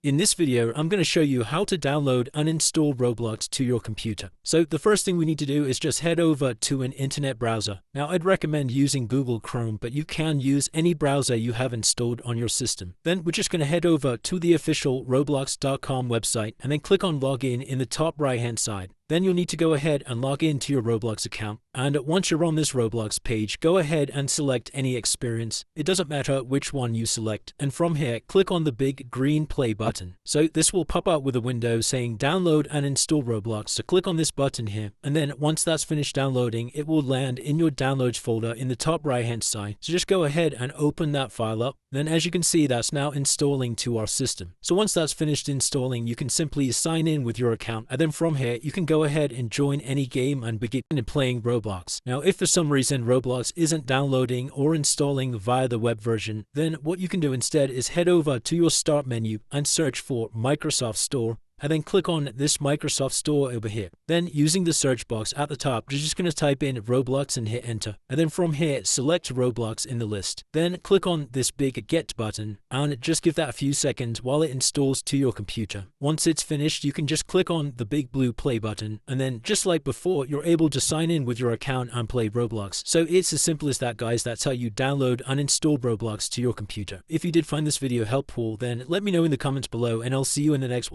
In this video, I'm going to show you how to download and install Roblox to your computer. So the first thing we need to do is just head over to an internet browser. Now I'd recommend using Google Chrome, but you can use any browser you have installed on your system. Then we're just going to head over to the official roblox.com website and then click on login in the top right hand side. Then you'll need to go ahead and log into your Roblox account. And once you're on this Roblox page, go ahead and select any experience. It doesn't matter which one you select. And from here, click on the big green play button. So this will pop up with a window saying download and install Roblox. So click on this button here. And then once that's finished downloading, it will land in your downloads folder in the top right hand side. So just go ahead and open that file up. Then as you can see, that's now installing to our system. So once that's finished installing, you can simply sign in with your account. And then from here, you can go ahead and join any game and begin playing Roblox. Now, if for some reason Roblox isn't downloading or installing via the web version, then what you can do instead is head over to your start menu and search for Microsoft Store. And then click on this Microsoft Store over here. Then using the search box at the top, you're just going to type in Roblox and hit enter. And then from here, select Roblox in the list. Then click on this big get button and just give that a few seconds while it installs to your computer. Once it's finished, you can just click on the big blue play button. And then just like before, you're able to sign in with your account and play Roblox. So it's as simple as that, guys. That's how you download and install Roblox to your computer. If you did find this video helpful, then let me know in the comments below and I'll see you in the next one.